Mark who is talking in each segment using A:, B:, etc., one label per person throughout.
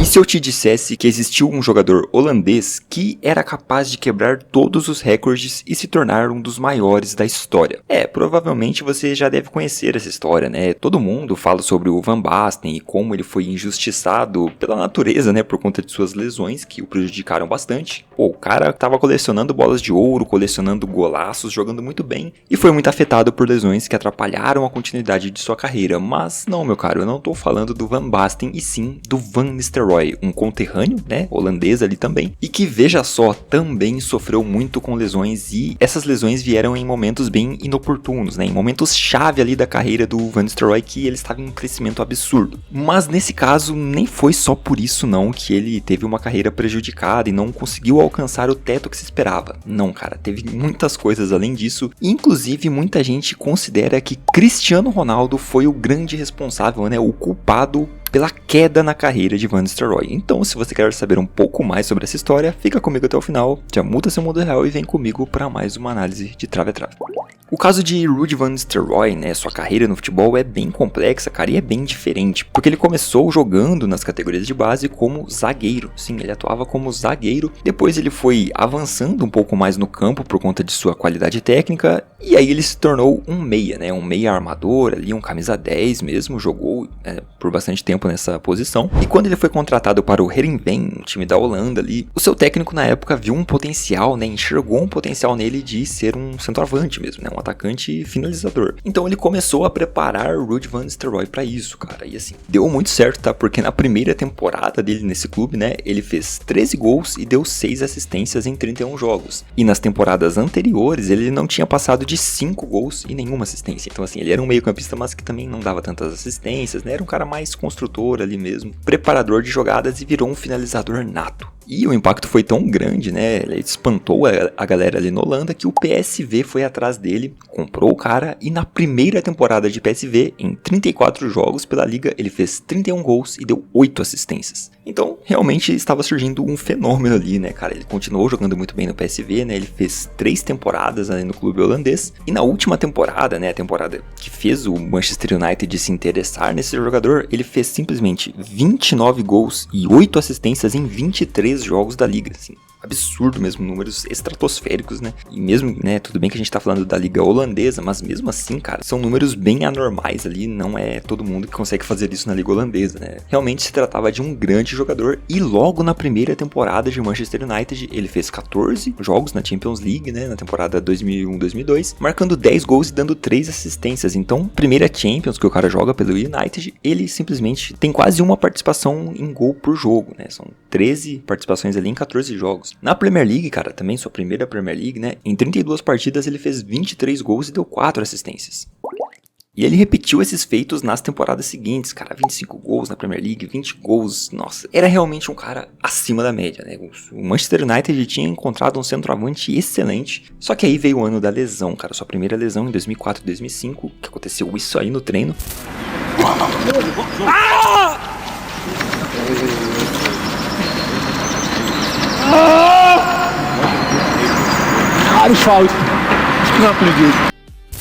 A: E se eu te dissesse que existiu um jogador holandês que era capaz de quebrar todos os recordes e se tornar um dos maiores da história? Provavelmente você já deve conhecer essa história, né? Todo mundo fala sobre o Van Basten e como ele foi injustiçado pela natureza, né? Por conta de suas lesões que o prejudicaram bastante. O cara tava colecionando bolas de ouro, colecionando golaços, jogando muito bem e foi muito afetado por lesões que atrapalharam a continuidade de sua carreira. Mas não, meu caro, eu não tô falando do Van Basten e sim do Van Nistelrooy, um conterrâneo, né, holandês ali também, e que, veja só, também sofreu muito com lesões, e essas lesões vieram em momentos bem inoportunos, né, em momentos chave ali da carreira do Van Nistelrooy, que ele estava em um crescimento absurdo. Mas nesse caso, nem foi só por isso não que ele teve uma carreira prejudicada e não conseguiu alcançar o teto que se esperava. Não, cara, teve muitas coisas além disso, e inclusive muita gente considera que Cristiano Ronaldo foi o grande responsável, né, o culpado pela queda na carreira de Van Nistelrooy. Então, se você quer saber um pouco mais sobre essa história, fica comigo até o final, já muda seu mundo real e vem comigo para mais uma análise de trave a trave. O caso de Ruud Van Nistelrooy, né, sua carreira no futebol é bem complexa, cara, e é bem diferente, porque ele começou jogando nas categorias de base como zagueiro. Sim, ele atuava como zagueiro, depois ele foi avançando um pouco mais no campo por conta de sua qualidade técnica, e aí ele se tornou um meia, né, um meia armador ali, um camisa 10 mesmo, jogou por bastante tempo nessa posição, e quando ele foi contratado para o Heerenveen, um time da Holanda ali, o seu técnico na época viu um potencial, né, enxergou um potencial nele de ser um centroavante mesmo, né, um atacante finalizador. Então ele começou a preparar o Ruud Van Nistelrooy para isso, cara, e assim, deu muito certo, tá, porque na primeira temporada dele nesse clube, né, ele fez 13 gols e deu 6 assistências em 31 jogos, e nas temporadas anteriores ele não tinha passado de 5 gols e nenhuma assistência, então assim, ele era um meio campista, mas que também não dava tantas assistências, né, era um cara mais construtor ali mesmo, preparador de jogadas e virou um finalizador nato. E o impacto foi tão grande, né, ele espantou a galera ali na Holanda que o PSV foi atrás dele, comprou o cara e na primeira temporada de PSV, em 34 jogos pela liga, ele fez 31 gols e deu 8 assistências. Então, realmente estava surgindo um fenômeno ali, né, cara, ele continuou jogando muito bem no PSV, né, ele fez 3 temporadas ali no clube holandês e na última temporada, né, a temporada que fez o Manchester United se interessar nesse jogador, ele fez simplesmente 29 gols e 8 assistências em 23 jogos da liga, assim. Absurdo mesmo, números estratosféricos, né? E mesmo, né, tudo bem que a gente tá falando da liga holandesa, mas mesmo assim, cara, são números bem anormais ali, não é todo mundo que consegue fazer isso na liga holandesa, né? Realmente se tratava de um grande jogador e logo na primeira temporada de Manchester United, ele fez 14 jogos na Champions League, né, na temporada 2001-2002, marcando 10 gols e dando 3 assistências. Então, primeira Champions que o cara joga pelo United, ele simplesmente tem quase uma participação em gol por jogo, né? São 13 participações ali em 14 jogos. Na Premier League, cara, também sua primeira Premier League, né? Em 32 partidas ele fez 23 gols e deu 4 assistências. E ele repetiu esses feitos nas temporadas seguintes, cara, 25 gols na Premier League, 20 gols, nossa, era realmente um cara acima da média, né? O Manchester United tinha encontrado um centroavante excelente, só que aí veio o ano da lesão, cara, sua primeira lesão em 2004 e 2005, que aconteceu isso aí no treino.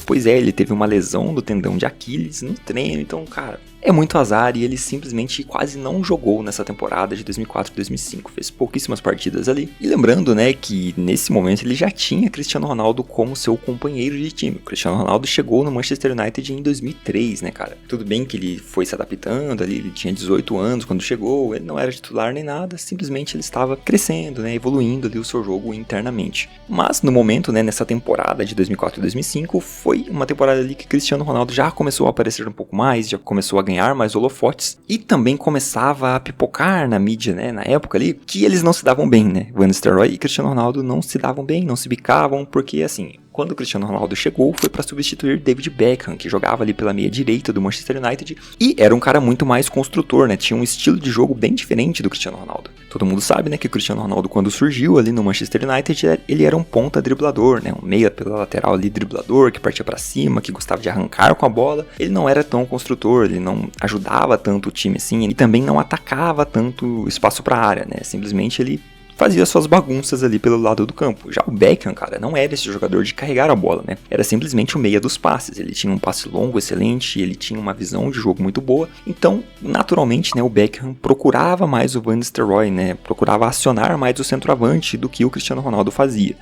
A: Pois é, ele teve uma lesão do tendão de Aquiles no treino, então, cara, é muito azar e ele simplesmente quase não jogou nessa temporada de 2004 e 2005, fez pouquíssimas partidas ali. E lembrando, né, que nesse momento ele já tinha Cristiano Ronaldo como seu companheiro de time. O Cristiano Ronaldo chegou no Manchester United em 2003, né, cara? Tudo bem que ele foi se adaptando ali, ele tinha 18 anos quando chegou, ele não era titular nem nada, simplesmente ele estava crescendo, né, evoluindo ali o seu jogo internamente. Mas no momento, né, nessa temporada de 2004 e 2005, foi uma temporada ali que Cristiano Ronaldo já começou a aparecer um pouco mais, já começou a ganhar mais holofotes e também começava a pipocar na mídia, né, na época ali, que eles não se davam bem, né, Van Nistelrooy e Cristiano Ronaldo não se davam bem, não se bicavam, porque assim, quando o Cristiano Ronaldo chegou, foi para substituir David Beckham, que jogava ali pela meia direita do Manchester United, e era um cara muito mais construtor, né, tinha um estilo de jogo bem diferente do Cristiano Ronaldo. Todo mundo sabe, né, que o Cristiano Ronaldo, quando surgiu ali no Manchester United, ele era um ponta driblador, né, um meia pela lateral ali driblador, que partia para cima, que gostava de arrancar com a bola. Ele não era tão construtor, ele não ajudava tanto o time assim, ele também não atacava tanto espaço para a área, né, simplesmente ele fazia suas bagunças ali pelo lado do campo. Já o Beckham, cara, não era esse jogador de carregar a bola, né? Era simplesmente o meia dos passes. Ele tinha um passe longo excelente, ele tinha uma visão de jogo muito boa. Então, naturalmente, né, o Beckham procurava mais o Van Nistelrooy, né? Procurava acionar mais o centroavante do que o Cristiano Ronaldo fazia.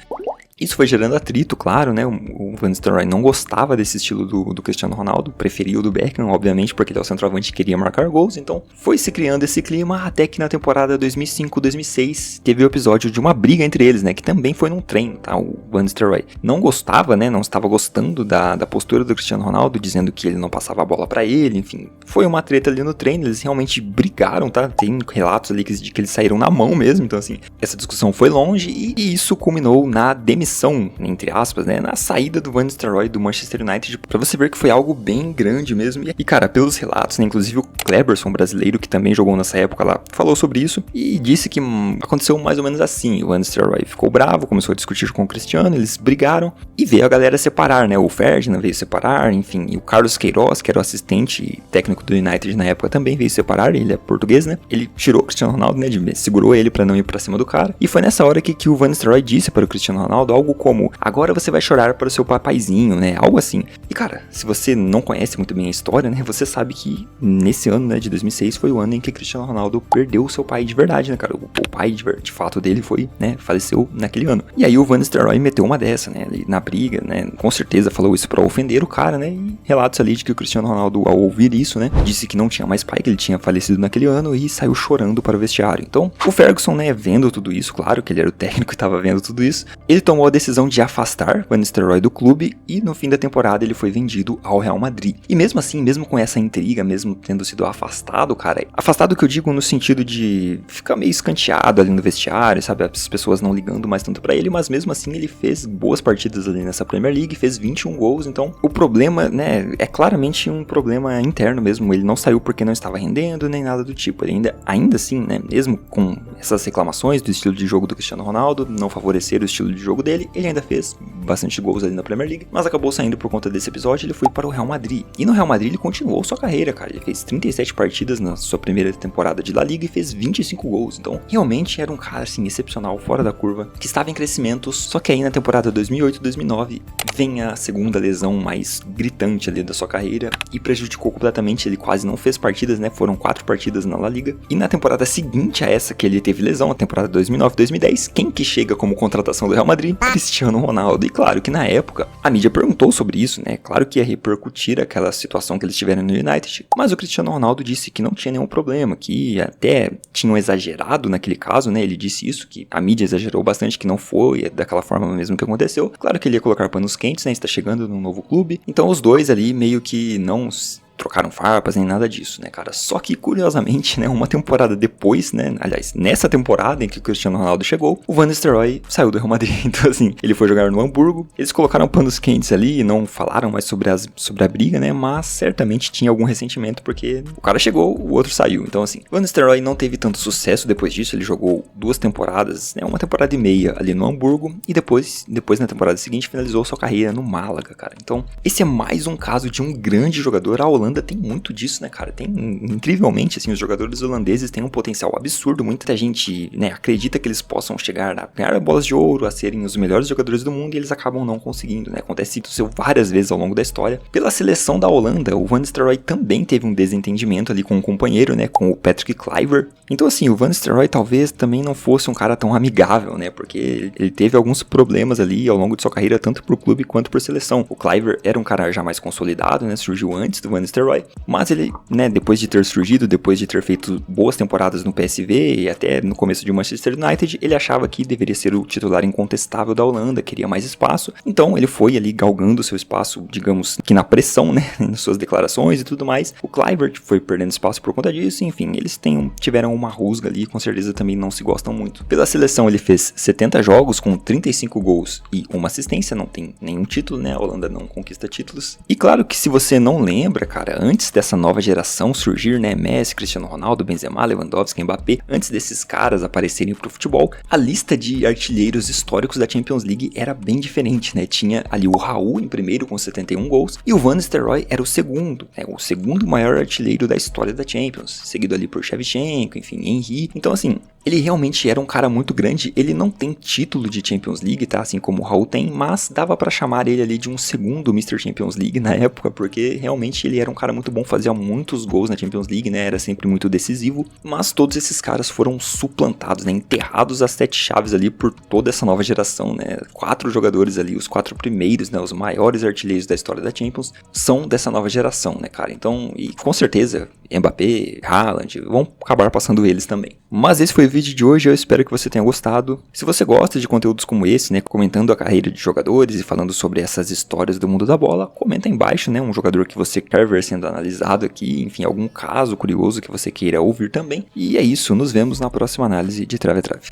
A: Isso foi gerando atrito, claro, né? O Van Nistelrooy não gostava desse estilo do Cristiano Ronaldo, preferia o do Beckham, obviamente, porque ele é o centroavante e queria marcar gols. Então, foi se criando esse clima até que na temporada 2005-2006 teve o episódio de uma briga entre eles, né? Que também foi num treino, tá? O Van Nistelrooy não gostava, né? Não estava gostando da postura do Cristiano Ronaldo, dizendo que ele não passava a bola pra ele, enfim. Foi uma treta ali no treino, eles realmente brigaram, tá? Tem relatos ali de que eles saíram na mão mesmo, então assim, essa discussão foi longe e isso culminou na demissão, entre aspas, né, na saída do Van Nistelrooy do Manchester United, pra você ver que foi algo bem grande mesmo. E cara, pelos relatos, né, inclusive o Kleberson, brasileiro, que também jogou nessa época lá, falou sobre isso e disse que aconteceu mais ou menos assim. O Van Nistelrooy ficou bravo, começou a discutir com o Cristiano, eles brigaram e veio a galera separar, né, o Ferdinand veio separar, enfim, e o Carlos Queiroz, que era o assistente técnico do United na época, também veio separar, ele é português, né, ele tirou o Cristiano Ronaldo, né, segurou ele pra não ir pra cima do cara, e foi nessa hora que o Van Nistelrooy disse para o Cristiano Ronaldo algo como, agora você vai chorar para o seu papaizinho, né, algo assim. E cara, se você não conhece muito bem a história, né, você sabe que nesse ano, né, de 2006 foi o ano em que Cristiano Ronaldo perdeu o seu pai de verdade, né, cara, o pai de fato dele foi, né, faleceu naquele ano. E aí o Van Nistelrooy meteu uma dessa, né, ali na briga, né, com certeza falou isso pra ofender o cara, né, e relatos ali de que o Cristiano Ronaldo, ao ouvir isso, né, disse que não tinha mais pai, que ele tinha falecido naquele ano e saiu chorando para o vestiário. Então, o Ferguson, né, vendo tudo isso, claro que ele era o técnico e tava vendo tudo isso, ele tomou a decisão de afastar Van Nistelrooy do clube e no fim da temporada ele foi vendido ao Real Madrid. E mesmo assim, mesmo com essa intriga, mesmo tendo sido afastado, cara, afastado que eu digo no sentido de ficar meio escanteado ali no vestiário, sabe, as pessoas não ligando mais tanto pra ele, mas mesmo assim ele fez boas partidas ali nessa Premier League, fez 21 gols, então o problema, né, é claramente um problema interno mesmo, ele não saiu porque não estava rendendo, nem nada do tipo, ele ainda assim, né, mesmo com essas reclamações do estilo de jogo do Cristiano Ronaldo, não favorecer o estilo de jogo dele, ele ainda fez bastante gols ali na Premier League, mas acabou saindo por conta desse episódio, ele foi para o Real Madrid. E no Real Madrid ele continuou sua carreira, cara. Ele fez 37 partidas na sua primeira temporada de La Liga e fez 25 gols. Então, realmente era um cara, assim, excepcional, fora da curva, que estava em crescimento, só que aí na temporada 2008-2009 vem a segunda lesão mais gritante ali da sua carreira e prejudicou completamente, ele quase não fez partidas, né? Foram 4 partidas na La Liga. E na temporada seguinte a essa que ele teve lesão, a temporada 2009-2010, quem que chega como contratação do Real Madrid? Cristiano Ronaldo. E claro que na época a mídia perguntou sobre isso, né? Claro que ia repercutir aquela situação que eles tiveram no United, mas o Cristiano Ronaldo disse que não tinha nenhum problema, que até tinham exagerado naquele caso, né? Ele disse isso, que a mídia exagerou bastante, que não foi daquela forma mesmo que aconteceu. Claro que ele ia colocar panos quentes, né? Está chegando num novo clube. Então os dois ali meio que não trocaram farpas nem nada disso, né, cara? Só que, curiosamente, né, uma temporada depois, né, aliás, nessa temporada em que o Cristiano Ronaldo chegou, o Van Nistelrooy saiu do Real Madrid. Então, assim, ele foi jogar no Hamburgo, eles colocaram panos quentes ali e não falaram mais sobre a briga, né, mas certamente tinha algum ressentimento porque o cara chegou, o outro saiu. Então, assim, o Van Nistelrooy não teve tanto sucesso depois disso, ele jogou 2 temporadas, né, uma temporada e meia ali no Hamburgo e depois na temporada seguinte finalizou sua carreira no Málaga, cara. Então, esse é mais um caso de um grande jogador. A Holanda tem muito disso, né, cara? Tem, incrivelmente, assim, os jogadores holandeses têm um potencial absurdo. Muita gente, né, acredita que eles possam chegar a ganhar bolas de ouro, a serem os melhores jogadores do mundo e eles acabam não conseguindo, né? Acontece isso várias vezes ao longo da história. Pela seleção da Holanda, o Van Nistelrooy também teve um desentendimento ali com um companheiro, né, com o Patrick Kluivert. Então, assim, o Van Nistelrooy talvez também não fosse um cara tão amigável, né? Porque ele teve alguns problemas ali ao longo de sua carreira, tanto por clube quanto por seleção. O Kluivert era um cara já mais consolidado, né? Surgiu antes do Van Nistelrooy, mas ele, né, depois de ter surgido, depois de ter feito boas temporadas no PSV e até no começo de Manchester United, ele achava que deveria ser o titular incontestável da Holanda, queria mais espaço, então ele foi ali galgando seu espaço, digamos que na pressão, né, nas suas declarações e tudo mais. O Kluivert foi perdendo espaço por conta disso, enfim, eles tiveram uma rusga ali, com certeza também não se gostam muito. Pela seleção ele fez 70 jogos com 35 gols e uma assistência, não tem nenhum título, né, a Holanda não conquista títulos. E claro que se você não lembra, cara, antes dessa nova geração surgir, né, Messi, Cristiano Ronaldo, Benzema, Lewandowski, Mbappé, antes desses caras aparecerem pro futebol, a lista de artilheiros históricos da Champions League era bem diferente, né? Tinha ali o Raul em primeiro com 71 gols e o Van Nistelrooy era o segundo maior artilheiro da história da Champions, seguido ali por Shevchenko, enfim, Henry. Então, assim, Ele realmente era um cara muito grande, ele não tem título de Champions League, tá? Assim como o Raul tem, mas dava pra chamar ele ali de um segundo Mr. Champions League na época, porque realmente ele era um cara muito bom, fazia muitos gols na Champions League, né? Era sempre muito decisivo, mas todos esses caras foram suplantados, né? Enterrados às 7 chaves ali por toda essa nova geração, né? 4 jogadores ali, os 4 primeiros, né? Os maiores artilheiros da história da Champions, são dessa nova geração, né, cara? Então, e com certeza, Mbappé, Haaland, vão acabar passando eles também. Mas esse foi o vídeo de hoje, eu espero que você tenha gostado. Se você gosta de conteúdos como esse, né, comentando a carreira de jogadores e falando sobre essas histórias do mundo da bola, comenta aí embaixo, né, um jogador que você quer ver sendo analisado aqui, enfim, algum caso curioso que você queira ouvir também. E é isso, nos vemos na próxima análise de Trave a Trave.